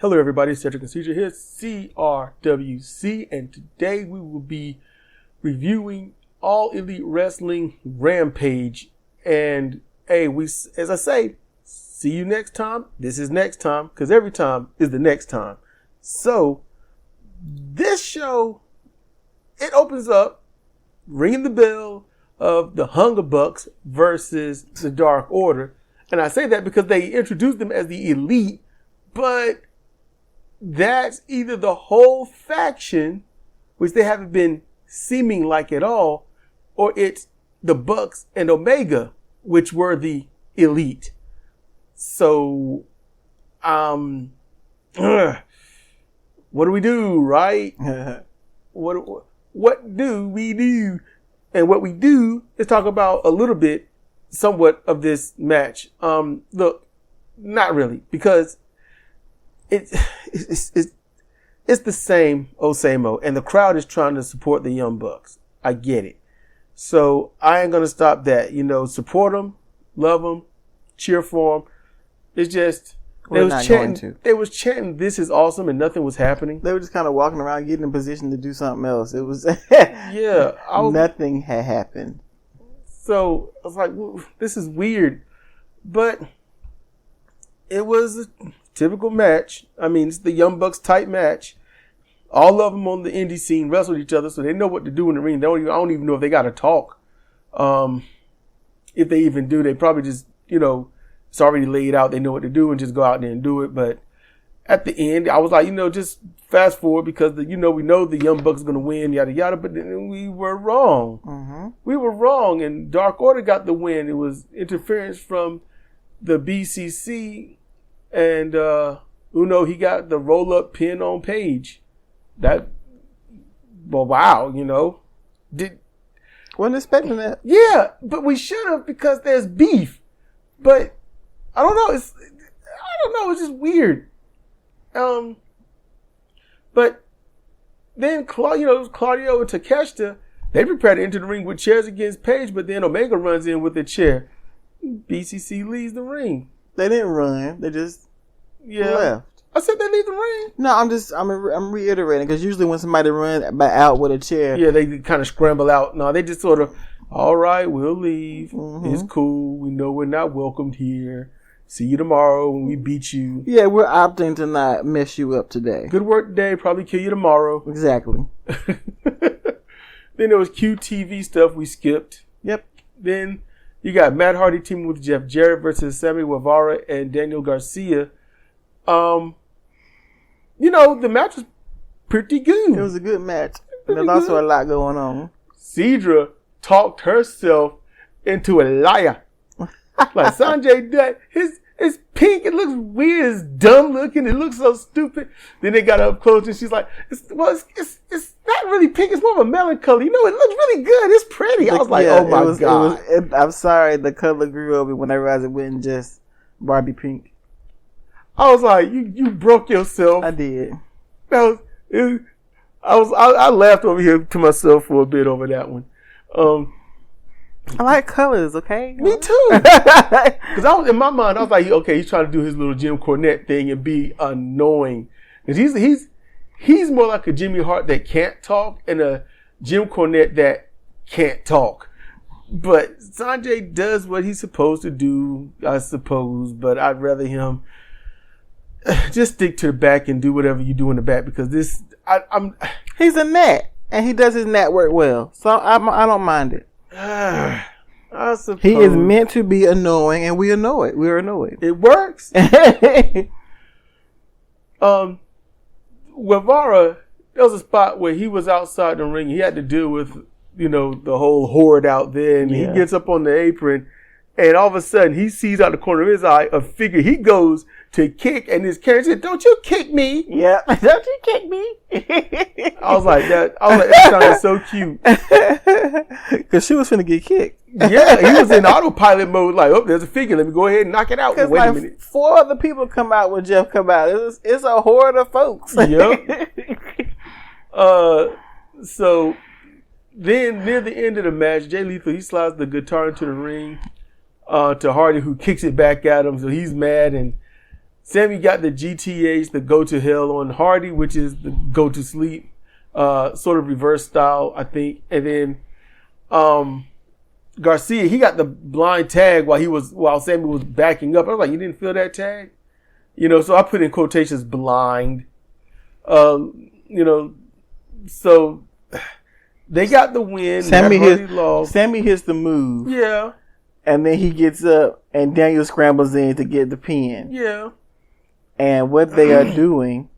Hello everybody, it's Cedric and CJ here, CRWC, and today we will be reviewing All Elite Wrestling Rampage. And hey, as I say, see you next time. This is next time, because every time is the next time. So, this show, it opens up, ringing the bell of the Hunger Bucks versus the Dark Order. And I say that because they introduced them as the Elite, but that's either the whole faction, which they haven't been seeming like at all, or it's the Bucks and Omega, which were the Elite. So, what do we do, right? What do we do? And what we do is talk about a little bit, somewhat of this match. Look, not really, because it's the same old, and the crowd is trying to support the Young Bucks. I get it. So I ain't going to stop that. Support them, love them, cheer for them. It's just, they was chanting, "This is awesome," and nothing was happening. They were just kind of walking around, getting in position to do something else. It was, nothing had happened. So I was like, this is weird. But it was a typical match. I mean, it's the Young Bucks type match. All of them on the indie scene wrestled each other, so they know what to do in the ring. I don't even know if they got to talk. If they even do, they probably just, it's already laid out. They know what to do and just go out there and do it. But at the end, I was like, just fast forward because, we know the Young Bucks are going to win, yada, yada. But then we were wrong. Mm-hmm. We were wrong, and Dark Order got the win. It was interference from the BCC. And Uno, he got the roll-up pin on Page. Wow, Wasn't expecting that. Yeah, but we should have because there's beef. But I don't know. It's just weird. But then Claudio and Takeshita, they prepare to enter the ring with chairs against Page, but then Omega runs in with a chair. BCC leaves the ring. They didn't run. They just left. I said they leave the ring. No, I'm reiterating because usually when somebody runs out with a chair, they kind of scramble out. No, they just sort of, all right, we'll leave. Mm-hmm. It's cool. We know we're not welcomed here. See you tomorrow when we beat you. Yeah, we're opting to not mess you up today. Good work today. Probably kill you tomorrow. Exactly. Then there was QTV stuff we skipped. Yep. Then you got Matt Hardy teaming with Jeff Jarrett versus Sammy Guevara and Daniel Garcia. The match was pretty good. It was a good match. There's also a lot going on. Cedra talked herself into a liar. Like Sanjay Dutt, his pink, it looks weird, it's dumb looking, it looks so stupid. Then they got up close and she's like, it's not really pink, it's more of a melancholy. It looks really good, it's pretty. I was like, oh my God. I'm sorry, the color grew over when I realized it wasn't just Barbie pink. I was like, you broke yourself. I did. I laughed over here to myself for a bit over that one. I like colors, okay? Me too. Because in my mind, I was like, okay, he's trying to do his little Jim Cornette thing and be annoying. Because he's more like a Jimmy Hart that can't talk and a Jim Cornette that can't talk. But Sanjay does what he's supposed to do, I suppose. But I'd rather him just stick to the back and do whatever you do in the back because he's a gnat and he does his gnat work well, so I don't mind it. I suppose he is meant to be annoying, and we annoy it. We're annoyed. It works. Guevara, there was a spot where he was outside the ring. He had to deal with the whole horde out there, and he gets up on the apron. And all of a sudden, he sees out the corner of his eye a figure. He goes to kick, and his character said, "Don't you kick me!" Yeah, don't you kick me? I was like, that sounded so cute. Because she was finna get kicked. Yeah, he was in autopilot mode. Like, oh, there's a figure. Let me go ahead and knock it out. Wait a minute. 4 other people come out when Jeff come out. It's a horde of folks. Yep. So then near the end of the match, Jay Lethal, he slides the guitar into the ring. To Hardy, who kicks it back at him, so he's mad, and Sammy got the GTH, the go to hell on Hardy, which is the go to sleep, sort of reverse style, I think. And then Garcia, he got the blind tag while Sammy was backing up. I was like, you didn't feel that tag? You know, so I put in quotations blind. You know, so they got the win. Sammy hits the move. Yeah. And then he gets up and Daniel scrambles in to get the pin. Yeah. And what they are doing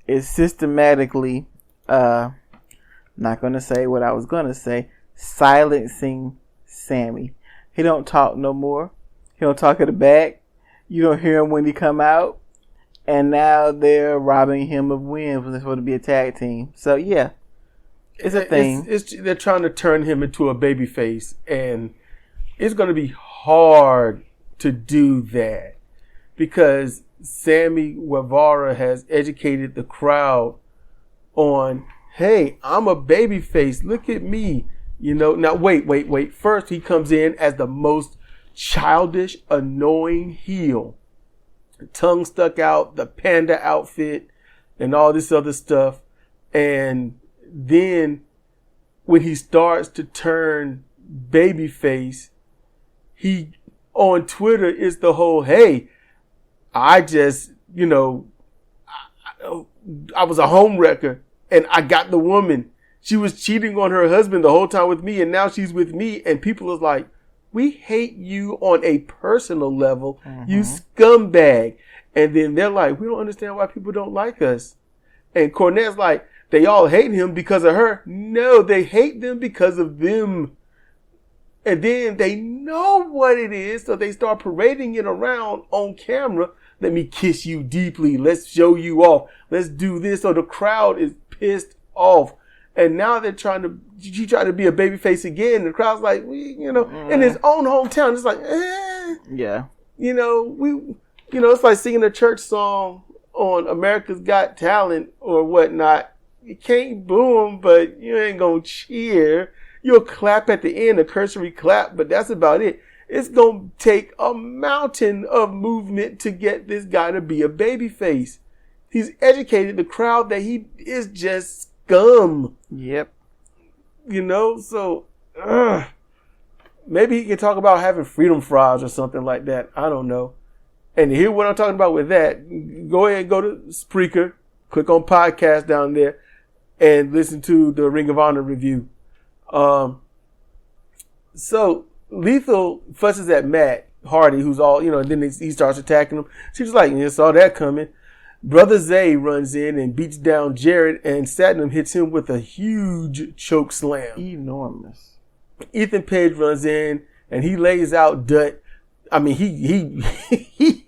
is systematically, not going to say what I was going to say, silencing Sammy. He don't talk no more. He don't talk at the back. You don't hear him when he come out. And now they're robbing him of wins when they're supposed to be a tag team. So, yeah. It's a thing. They're trying to turn him into a babyface. And it's going to be hard to do that. Because Sammy Guevara has educated the crowd on, hey, I'm a babyface. Look at me. You know, now wait. First, he comes in as the most childish, annoying heel. Tongue stuck out, the panda outfit, and all this other stuff. And then when he starts to turn babyface, he on Twitter is the whole, hey, I just, you know, I was a home wrecker and I got the woman. She was cheating on her husband the whole time with me, and now she's with me. And people are like, we hate you on a personal level, you scumbag. And then they're like, we don't understand why people don't like us. And Cornette's like, they all hate him because of her. No, they hate them because of them. And then they know what it is, so they start parading it around on camera. Let me kiss you deeply. Let's show you off. Let's do this. So the crowd is pissed off. And now they're trying to be a babyface again. The crowd's like, in his own hometown, it's like, yeah. It's like singing a church song on America's Got Talent or whatnot. You can't boo them, but you ain't gonna cheer. You'll clap at the end, a cursory clap, but that's about it. It's gonna take a mountain of movement to get this guy to be a babyface. He's educated the crowd that he is just scum. Yep. So maybe he can talk about having freedom fries or something like that. I don't know. And to hear what I'm talking about with that, go ahead and go to Spreaker, click on podcast down there, and listen to the Ring of Honor review. So Lethal fusses at Matt Hardy, who's all, and then he starts attacking him. She was like, saw that coming. Brother Zay runs in and beats down Jarrett, and Satnam hits him with a huge choke slam. Enormous. Ethan Page runs in and he lays out Dutt. I mean, he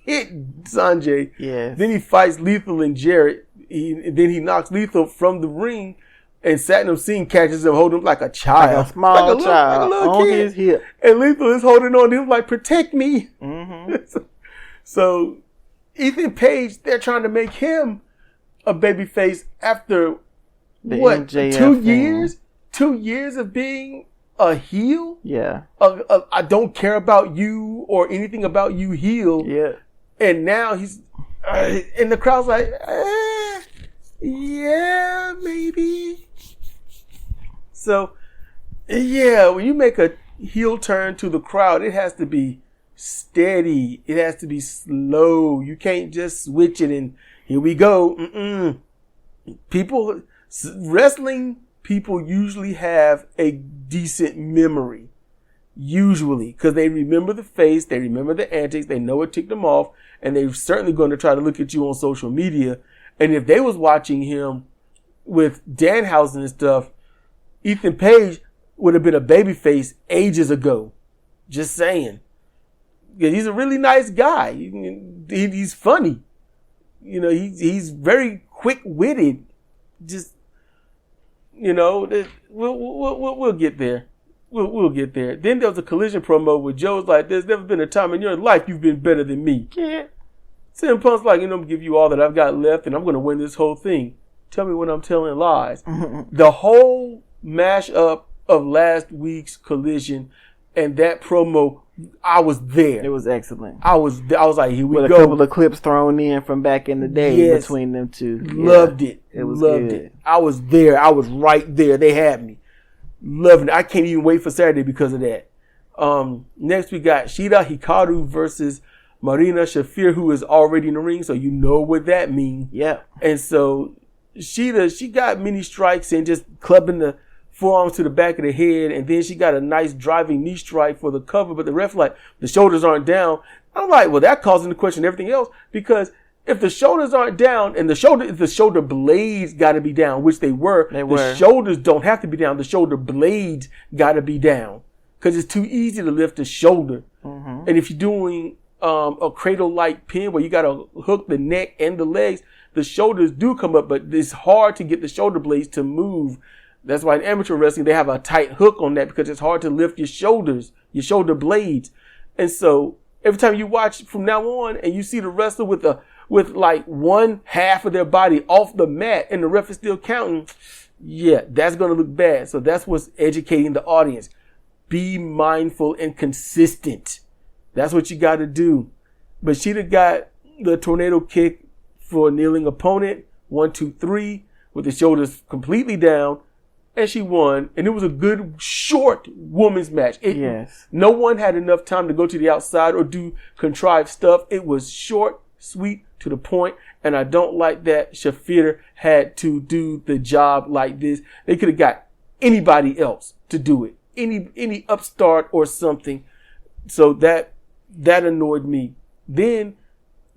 hit Sanjay. Yes. Then he fights Lethal and Jarrett. Then he knocks Lethal from the ring, and Satnam Singh catches him, holding him like a child. Like a small child. Like a little kid. His hip. And Lethal is holding on to him like, protect me. Mm-hmm. So Ethan Page, they're trying to make him a babyface after the what? MJF 2 years? 2 years of being a heel? Yeah. I don't care about you or anything about you heel. Yeah. And now he's, and the crowd's like, yeah, maybe. So, yeah, when you make a heel turn to the crowd, it has to be steady. It has to be slow. You can't just switch it and here we go. Wrestling people usually have a decent memory. Usually. Because they remember the face, they remember the antics, they know what ticked them off, and they're certainly going to try to look at you on social media. And if they was watching him with Danhausen and stuff, Ethan Page would have been a babyface ages ago. Just saying. He's a really nice guy. He's funny. He's very quick-witted. Just, we'll get there. We'll get there. Then there was a Collision promo where Joe's like, there's never been a time in your life you've been better than me. Yeah. CM Punk's like, I'm going to give you all that I've got left, and I'm going to win this whole thing. Tell me when I'm telling lies. The whole mash-up of last week's Collision and that promo I was there. It was excellent. I was like, here we go. With a couple of clips thrown in from back in the day between them two. Loved it. It was loved good. It. I was there. I was right there. They had me. Loving it. I can't even wait for Saturday because of that. Next we got Shida Hikaru versus Marina Shafir, who is already in the ring, so you know what that means. Yeah. And so Shida, she got many strikes and just clubbing the forearms to the back of the head, and then she got a nice driving knee strike for the cover, but the ref like, the shoulders aren't down. I'm like, well, that calls into question everything else, because if the shoulders aren't down and the shoulder blades got to be down, which they were. The shoulders don't have to be down. The shoulder blades got to be down because it's too easy to lift the shoulder. Mm-hmm. And if you're doing a cradle-like pin where you got to hook the neck and the legs, the shoulders do come up, but it's hard to get the shoulder blades to move. That's why in amateur wrestling, they have a tight hook on that because it's hard to lift your shoulders, your shoulder blades. And so every time you watch from now on and you see the wrestler with like one half of their body off the mat and the ref is still counting, yeah, that's going to look bad. So that's what's educating the audience. Be mindful and consistent. That's what you got to do. But she'd have got the tornado kick for a kneeling opponent, 1, 2, 3, with the shoulders completely down. And she won, and it was a good, short women's match. Yes. No one had enough time to go to the outside or do contrived stuff. It was short, sweet, to the point, and I don't like that Shafir had to do the job like this. They could have got anybody else to do it, any upstart or something. So that annoyed me. Then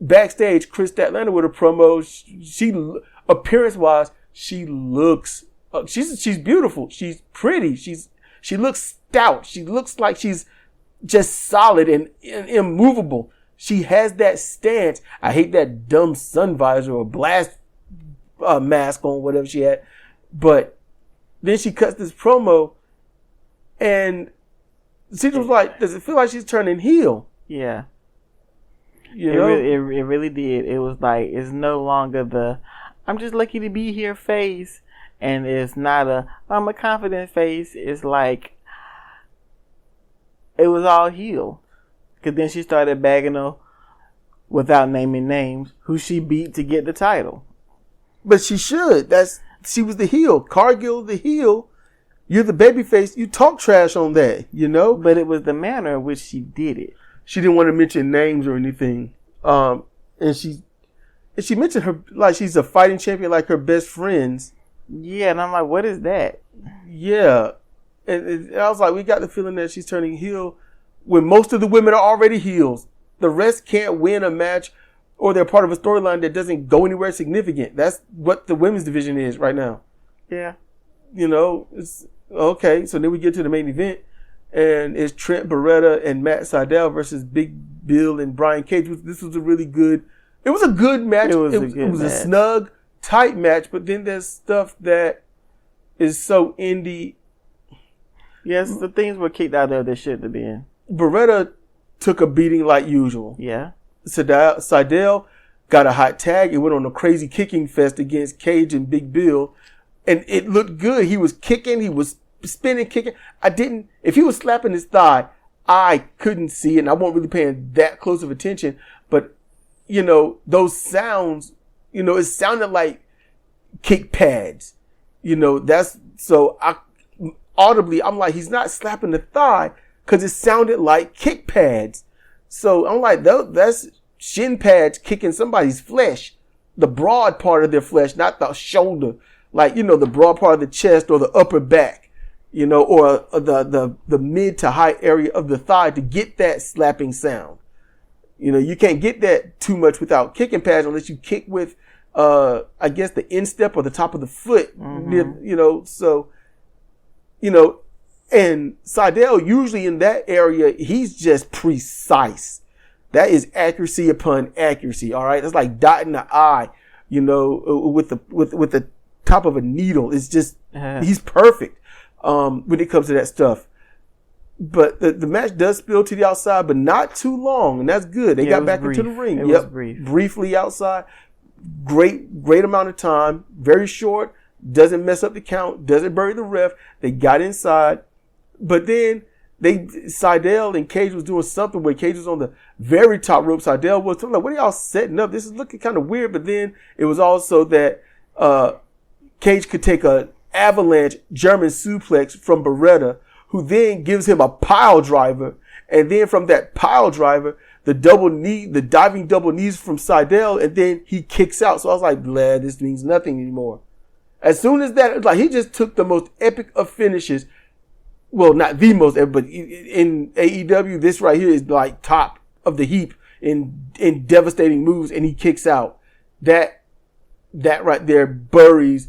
backstage, Chris Statlander with a promo. She appearance-wise, she looks. She's beautiful. She's pretty. She looks stout. She looks like she's just solid and immovable. She has that stance. I hate that dumb sun visor or blast mask on, whatever she had. But then she cuts this promo, and she was like, "Does it feel like she's turning heel?" Yeah. You know? It really did. It was like, it's no longer the "I'm just lucky to be here" phase. And it's not I'm a confident face. It's like, it was all heel. Because then she started bagging her, without naming names, who she beat to get the title. But she should. She was the heel. Cargill the heel. You're the babyface. You talk trash on that, you know? But it was the manner in which she did it. She didn't want to mention names or anything. And she mentioned her, like she's a fighting champion, like her best friends. Yeah, and I'm like, what is that? Yeah. And I was like, we got the feeling that she's turning heel when most of the women are already heels. The rest can't win a match or they're part of a storyline that doesn't go anywhere significant. That's what the women's division is right now. Yeah. You know, it's okay. So then we get to the main event, and it's Trent Beretta and Matt Sydal versus Big Bill and Brian Cage. This was a really good, it was a good match. It was a snug, tight match, but then there's stuff that is so indie. Yes, the things were kicked out there that shouldn't have been. Beretta took a beating like usual. Yeah. Sydal got a hot tag. It went on a crazy kicking fest against Cage and Big Bill, and it looked good. He was kicking, he was spinning, kicking. If he was slapping his thigh, I couldn't see it, and I wasn't really paying that close of attention. But, you know, those sounds, you know, it sounded like kick pads. You know, audibly, I'm like, he's not slapping the thigh because it sounded like kick pads. So I'm like, that's shin pads kicking somebody's flesh, the broad part of their flesh, not the shoulder, like, you know, the broad part of the chest or the upper back, you know, or the mid to high area of the thigh to get that slapping sound. You know, you can't get that too much without kicking pads unless you kick with, I guess, the instep or the top of the foot, near, you know, so, you know, and Sydal, usually in that area, he's just precise. That is accuracy upon accuracy. All right. That's like dotting the I, you know, with the top of a needle. It's just, he's perfect, when it comes to that stuff. But the match does spill to the outside, but not too long. And that's good. They got back into the ring. It was brief. Briefly outside. Great amount of time. Very short. Doesn't mess up the count. Doesn't bury the ref. They got inside. But then Seidel and Cage was doing something where Cage was on the very top rope. Seidel was. I'm like, what are y'all setting up? This is looking kind of weird. But then it was also that Cage could take a avalanche German suplex from Beretta, who then gives him a pile driver. And then from that pile driver, the diving double knees from Seidel, and then he kicks out. So I was like, this means nothing anymore. As soon as that, like, he just took the most epic of finishes. Well, not the most epic, but in AEW, this right here is like top of the heap in devastating moves, and he kicks out. That right there buries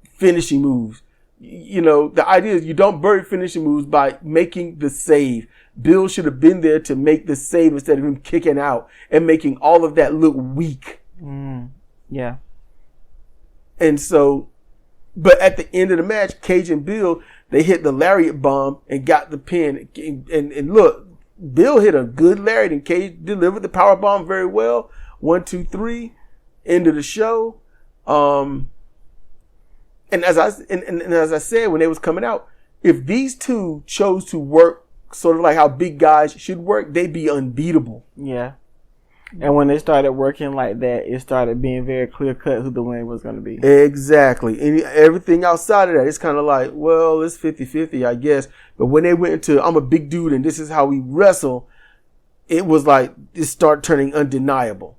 finishing moves. You know, the idea is you don't bury finishing moves by making the save. Bill should have been there to make the save instead of him kicking out and making all of that look weak. Yeah. And so, but at the end of the match, Cage and Bill, they hit the lariat bomb and got the pin. And look, Bill hit a good lariat and Cage delivered the power bomb very well. 1, 2, 3, end of the show. And as I said when they was coming out, if these two chose to work sort of like how big guys should work, they'd be unbeatable. Yeah. And when they started working like that, it started being very clear cut who the winner was going to be. Exactly. And everything outside of that, it's kind of like, well, it's 50-50, I guess. But when they went into, I'm a big dude and this is how we wrestle, it was like, it started turning undeniable.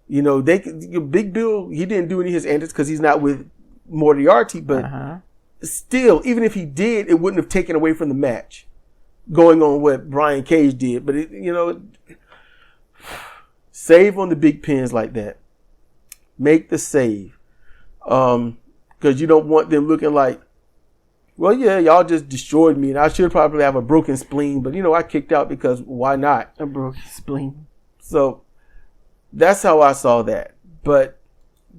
You know, Big Bill, he didn't do any of his antics because he's not with Moriarty, but still, even if he did, it wouldn't have taken away from the match. Going on what Brian Cage did, but save on the big pins like that. Make the save, because you don't want them looking like, well, yeah, y'all just destroyed me, and I should probably have a broken spleen, but I kicked out because why not? A broken spleen. So that's how I saw that. But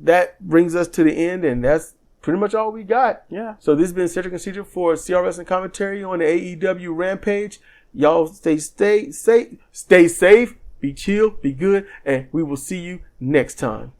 that brings us to the end, and that's pretty much all we got. Yeah. So this has been Cedric and Cedric for CRWC and commentary on the AEW Rampage. Y'all stay safe, be chill, be good, and we will see you next time.